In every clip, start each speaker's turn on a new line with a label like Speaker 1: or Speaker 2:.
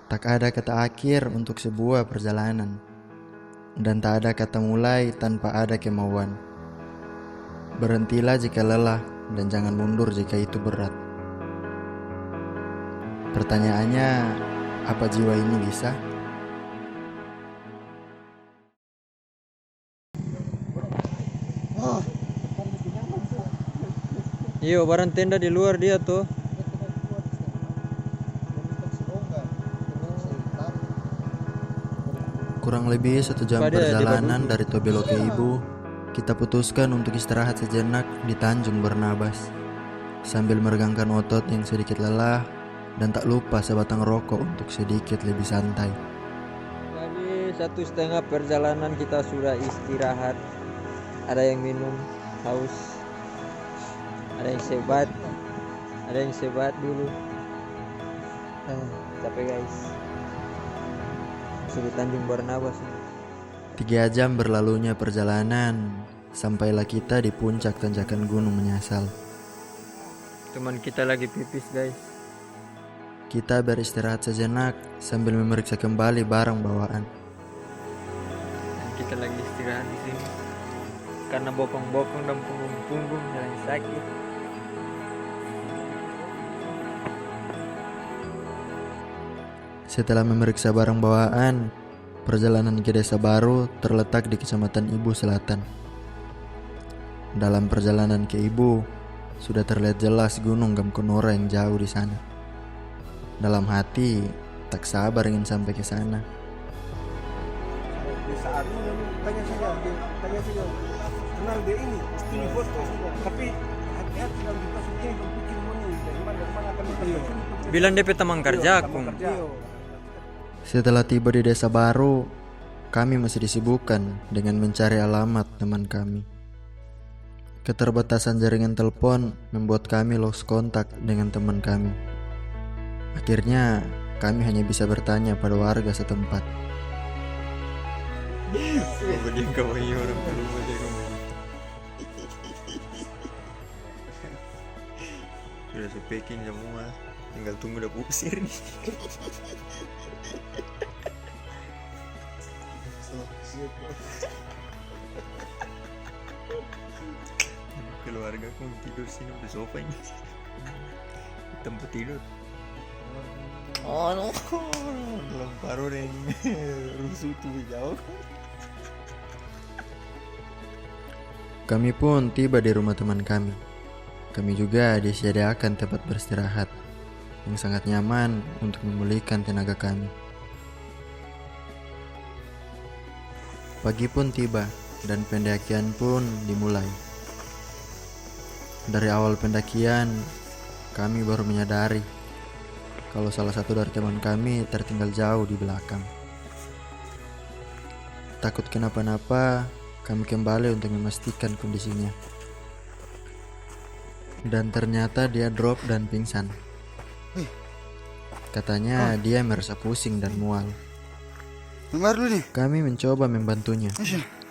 Speaker 1: Tak ada kata akhir untuk sebuah perjalanan, dan tak ada kata mulai tanpa ada kemauan. Berhentilah jika lelah, dan jangan mundur jika itu berat. Pertanyaannya, apa jiwa ini bisa?
Speaker 2: Iyo, barang tenda di luar dia tuh.
Speaker 1: Kurang lebih 1 jam
Speaker 2: Pada
Speaker 1: perjalanan dari Tobelo ke Ibu, kita putuskan untuk istirahat sejenak di Tanjung Barnabas, sambil meregangkan otot yang sedikit lelah dan tak lupa sebatang rokok untuk sedikit lebih santai.
Speaker 2: Jadi 1,5 perjalanan kita sudah istirahat. Ada yang minum, haus. Ada yang sebat dulu. Capek guys. Sudah Tanjung Barnabas.
Speaker 1: 3 jam berlalunya perjalanan, sampailah kita di puncak tanjakan gunung menyasal.
Speaker 2: Teman kita lagi pipis guys.
Speaker 1: Kita beristirahat sejenak sambil memeriksa kembali barang bawaan.
Speaker 2: Dan kita lagi istirahat di sini. Karena bokong-bokong dan punggung-punggung yang sakit.
Speaker 1: Setelah memeriksa barang bawaan, perjalanan ke desa baru terletak di Kecamatan Ibu Selatan. Dalam perjalanan ke Ibu, sudah terlihat jelas gunung Gamkonora yang jauh di sana. Dalam hati, tak sabar ingin sampai ke sana.
Speaker 3: Di saat tanya saja, kenal dia ini foto semua. Tapi hati-hati kalau kita sudah berpikir dari mana akan kita.
Speaker 2: Bilang DP teman kerja aku.
Speaker 1: Setelah tiba di desa baru, kami masih disibukkan dengan mencari alamat teman kami. Keterbatasan jaringan telepon membuat kami lost kontak dengan teman kami. Akhirnya, kami hanya bisa bertanya pada warga setempat.
Speaker 2: Sudah sepacking semua, tinggal tunggu udah pusir nih. Keluarga aku tidur sini di sofa ini. Tempat tidur. Oh no, dalam paruh yang rusuh tuh jauh.
Speaker 1: Kami pun tiba di rumah teman kami. Kami juga disediakan tempat beristirahat yang sangat nyaman untuk memulihkan tenaga kami. Pagi pun tiba dan pendakian pun dimulai. Dari awal pendakian, kami baru menyadari kalau salah satu dari teman kami tertinggal jauh di belakang. Takut kenapa-napa, kami kembali untuk memastikan kondisinya. Dan ternyata dia drop dan pingsan. Katanya dia merasa pusing dan mual. Kami mencoba membantunya,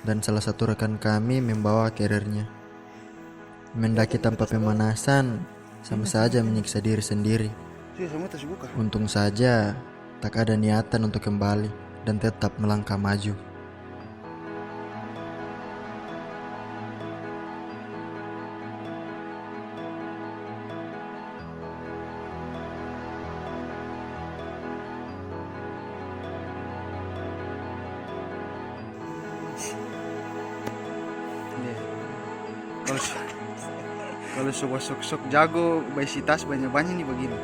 Speaker 1: dan salah satu rekan kami membawa carrier-nya. Mendaki tanpa pemanasan, sama saja menyiksa diri sendiri. Untung saja tak ada niatan untuk kembali dan tetap melangkah maju.
Speaker 3: Kalau sebuah sok-sok jago obesitas banyak-banyak nih begini.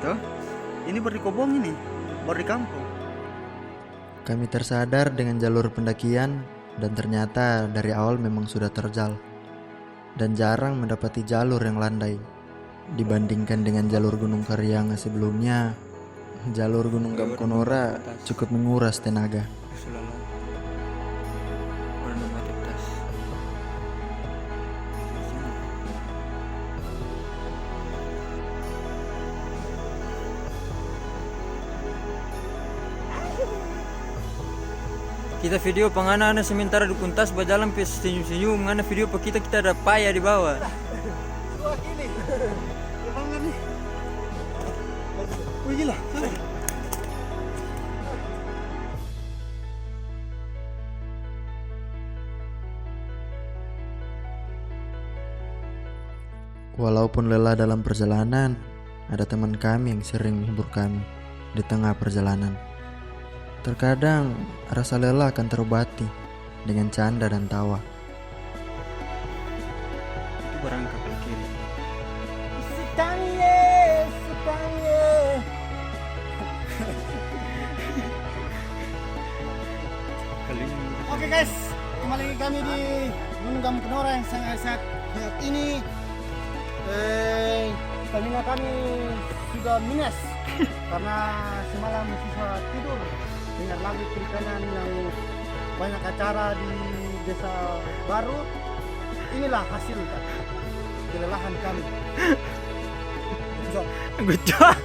Speaker 3: Tuh, ini baru di Kobong ini, baru di kampung.
Speaker 1: Kami tersadar dengan jalur pendakian dan ternyata dari awal memang sudah terjal dan jarang mendapati jalur yang landai. Dibandingkan dengan jalur Gunung Karyanga sebelumnya, jalur Gunung Gamkonora cukup menguras tenaga.
Speaker 2: Kita video pengana sementara di kuntas berjalan pe senyum-senyum ngana video pe kita ada payah di bawah.
Speaker 3: Wah ini. Emang nih. Wih gila.
Speaker 1: Walaupun lelah dalam perjalanan, ada teman kami yang sering menghibur kami di tengah perjalanan. Terkadang rasa lelah akan terobati dengan canda dan tawa.
Speaker 2: Itu barang kapal kiri.
Speaker 3: Setangye.
Speaker 2: Kali ini
Speaker 3: Oke guys, kembali lagi kami di Gunung Gampung Kenora yang sangat hangat ini. Stamina kami sudah minus karena semalam susah tidur dengar lagu perikanan yang banyak acara di desa baru. Inilah hasil kelelahan kami.
Speaker 2: good job.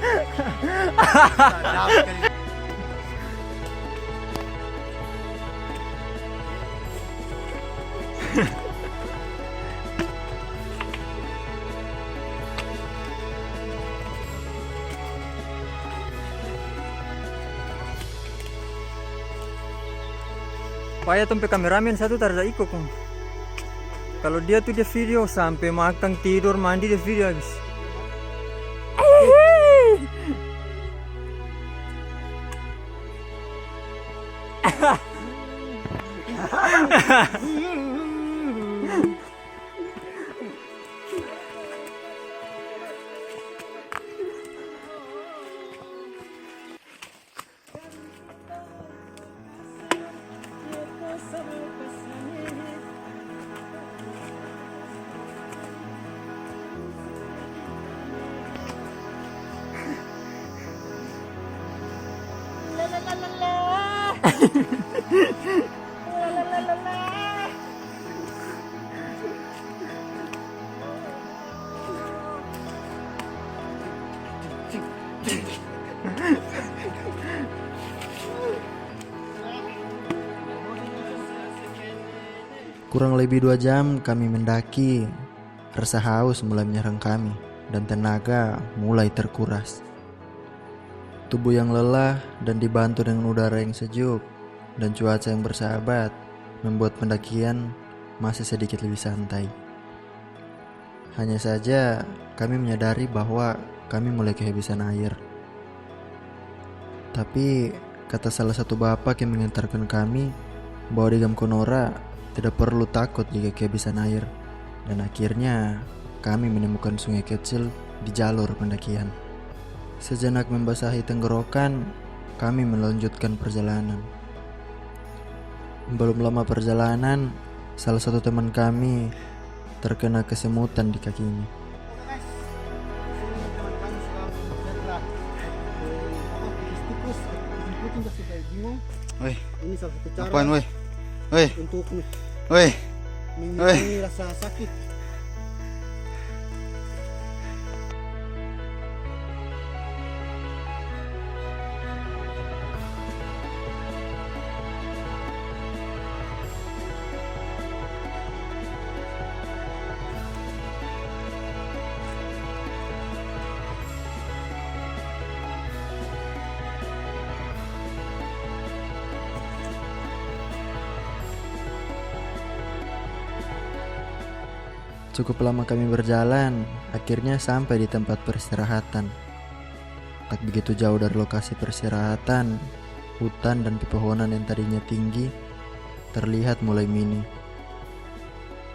Speaker 2: Paya tumpe kameramen satu tarza iko kong. Kalau dia tuh dia video sampai makan tidur mandi dia video habis.
Speaker 1: Kurang lebih 2 jam kami mendaki. Rasa haus mulai menyerang kami dan tenaga mulai terkuras. Tubuh yang lelah dan dibantu dengan udara yang sejuk dan cuaca yang bersahabat membuat pendakian masih sedikit lebih santai. Hanya saja kami menyadari bahwa kami mulai kehabisan air. Tapi kata salah satu bapak yang mengantarkan kami bahwa di Gampung Kenora tidak perlu takut jika kehabisan air. Dan akhirnya kami menemukan sungai kecil di jalur pendakian. Sejenak membasahi tenggorokan, kami melanjutkan perjalanan. Belum lama perjalanan, salah satu teman kami terkena kesemutan di kakinya.
Speaker 3: Woi, ini salah satu cara
Speaker 4: Apaan woi? Woi,
Speaker 3: untuk
Speaker 4: woi.
Speaker 3: mengurangi rasa sakit.
Speaker 1: Cukup lama kami berjalan, akhirnya sampai di tempat peristirahatan. Tak begitu jauh dari lokasi peristirahatan, hutan dan pepohonan yang tadinya tinggi terlihat mulai mini.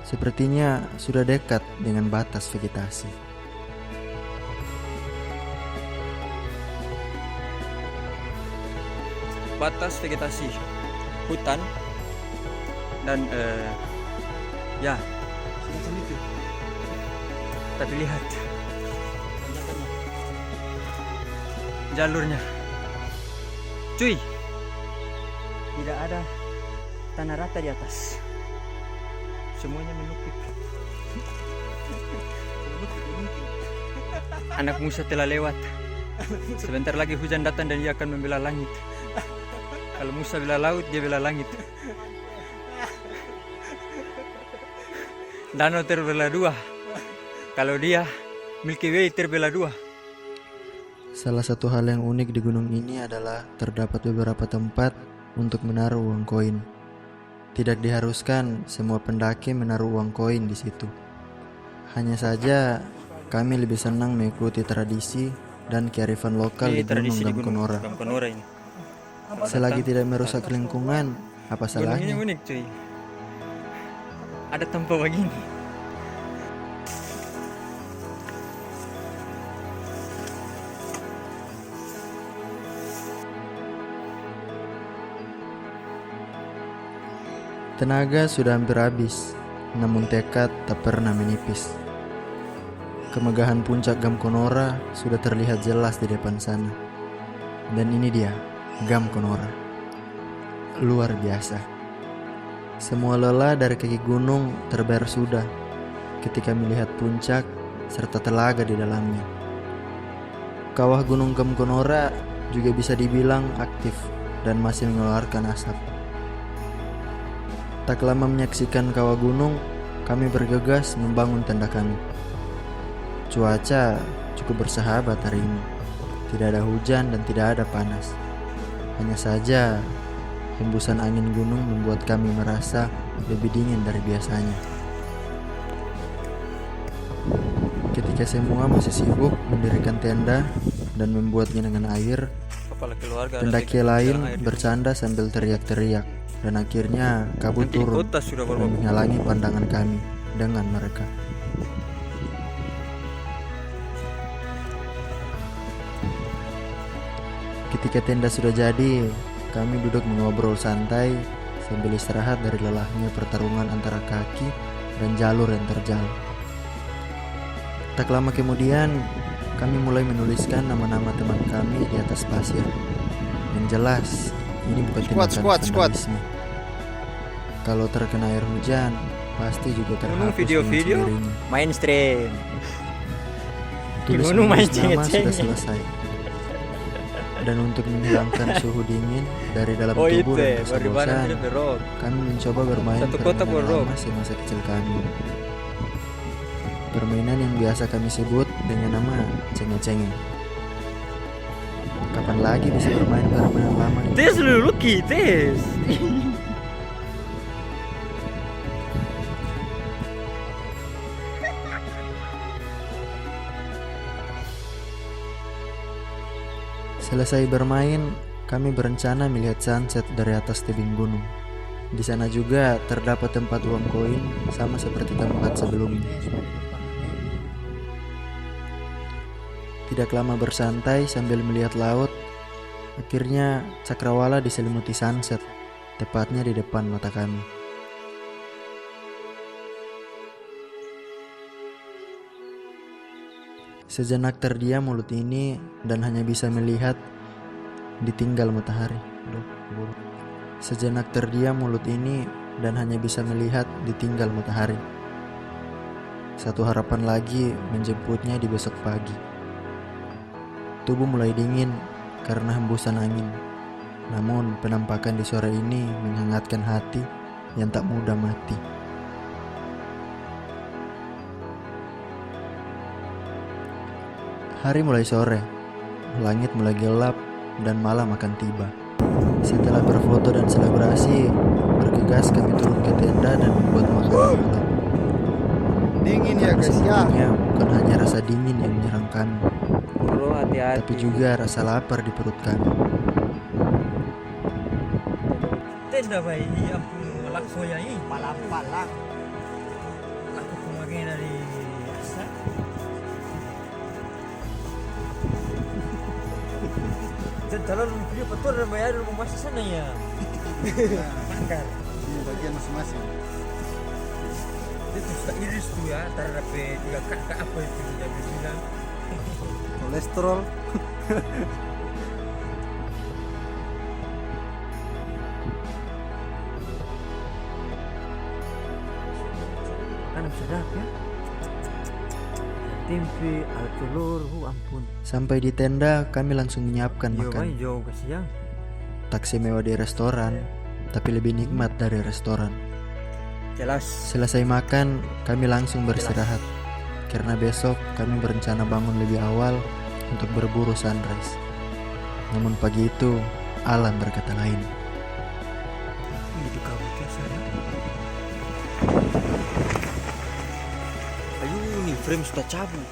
Speaker 1: Sepertinya sudah dekat dengan batas vegetasi.
Speaker 2: Batas vegetasi hutan dan ya semacam itu. Tapi lihat jalurnya, cuy, tidak ada tanah rata di atas, semuanya menukik. Anak Musa telah lewat. Sebentar lagi hujan datang dan dia akan membela langit. Kalau Musa bela laut, dia bela langit. Danau terbelah 2. Kalau dia Milky Way terbelah 2.
Speaker 1: Salah satu hal yang unik di gunung ini adalah terdapat beberapa tempat untuk menaruh uang koin. Tidak diharuskan semua pendaki menaruh uang koin di situ. Hanya saja kami lebih senang mengikuti tradisi dan kearifan lokal
Speaker 2: Ini
Speaker 1: di Gunung
Speaker 2: tradisi di Gunung
Speaker 1: Gamkonora.
Speaker 2: Gamkonora ini.
Speaker 1: Selagi tidak merusak lingkungan, apa
Speaker 2: Gunung ini
Speaker 1: salahnya?
Speaker 2: unik cuy. Ada tempat begini.
Speaker 1: Tenaga sudah hampir habis, namun tekad tak pernah menipis. Kemegahan puncak Gamkonora sudah terlihat jelas di depan sana. Dan ini dia, Gamkonora. Luar biasa. Semua lelah dari kaki gunung terbayar sudah ketika melihat puncak serta telaga di dalamnya. Kawah Gunung Gamkonora juga bisa dibilang aktif dan masih mengeluarkan asap. Tak lama menyaksikan kawah gunung, kami bergegas membangun tenda kami. Cuaca cukup bersahabat hari ini. Tidak ada hujan dan tidak ada panas. Hanya saja hembusan angin gunung membuat kami merasa lebih dingin dari biasanya. Ketika semua masih sibuk mendirikan tenda dan membuatnya dengan air,
Speaker 2: Kepala keluarga.
Speaker 1: pendaki lain bercanda sambil teriak-teriak. Dan akhirnya kabut
Speaker 2: Nanti di
Speaker 1: turun
Speaker 2: kota sudah
Speaker 1: dan
Speaker 2: baru.
Speaker 1: menghalangi pandangan kami dengan mereka. Ketika tenda sudah jadi, kami duduk mengobrol santai sambil istirahat dari lelahnya pertarungan antara kaki dan jalur yang terjal. Tak lama kemudian, kami mulai menuliskan nama-nama teman kami di atas pasir. Yang jelas, ini bukan tindakan vandalisme. Kalau terkena air hujan, pasti juga terhapus
Speaker 2: video-video
Speaker 1: dengan sendirinya.
Speaker 2: mainstream.
Speaker 1: Tulis
Speaker 2: Gunung main
Speaker 1: nama sudah
Speaker 2: cengeng-cengeng.
Speaker 1: selesai. Dan untuk menghilangkan suhu dingin dari dalam
Speaker 2: Oh itu
Speaker 1: tubuh dan
Speaker 2: baru mana
Speaker 1: bosan,
Speaker 2: tidak berok.
Speaker 1: kami mencoba bermain
Speaker 2: Satu kota
Speaker 1: permainan
Speaker 2: Borok.
Speaker 1: lama semasa kecil kami. Permainan yang biasa kami sebut dengan nama cengeng-cengeng. Kapan lagi bisa bermain permainan lama ini?
Speaker 2: Tes dulu tes.
Speaker 1: Selesai bermain, kami berencana melihat sunset dari atas tebing gunung. Di sana juga terdapat tempat uang koin sama seperti tempat sebelumnya. Tidak lama bersantai sambil melihat laut, akhirnya cakrawala diselimuti sunset, tepatnya di depan mata kami. Sejenak terdiam mulut ini dan hanya bisa melihat ditinggal matahari. Sejenak terdiam mulut ini dan hanya bisa melihat ditinggal matahari. Satu harapan lagi menjemputnya di besok pagi. Tubuh mulai dingin karena hembusan angin. Namun penampakan di sore ini menghangatkan hati yang tak mudah mati. Hari mulai sore, langit mulai gelap dan malam akan tiba. Setelah berfoto dan selebrasi, bergegas kami turun ke tenda dan membuat makanan malam.
Speaker 4: Dingin ya guys ya.
Speaker 1: Sepertinya bukan hanya rasa dingin yang menyerang kami,
Speaker 2: Bro hati-hati.
Speaker 1: tapi juga rasa lapar di perut kami.
Speaker 2: Tenda bayi ampun laksoya ini palang-palang. Aku kemarin dari asa. Dan calon video betul dan bayar rumah masih sana ya. Bakar.
Speaker 4: Ini bagian masing-masing.
Speaker 2: Itu sudah iris tuh ya terhadap tiga kakak apa itu dia bilang.
Speaker 4: Kolesterol.
Speaker 2: Kan sedap ya. Tempe, telur, ampun.
Speaker 1: Sampai di tenda, kami langsung menyiapkan
Speaker 2: Yo,
Speaker 1: makan.
Speaker 2: jauh ke siang.
Speaker 1: Tak semewah di restoran, tapi lebih nikmat dari restoran.
Speaker 2: Jelas.
Speaker 1: Selesai makan, kami langsung beristirahat. Karena besok kami berencana bangun lebih awal untuk berburu sunrise. Namun pagi itu, alam berkata lain.
Speaker 2: Itu kamu ya sayang. Ayo nih frame sudah cabut.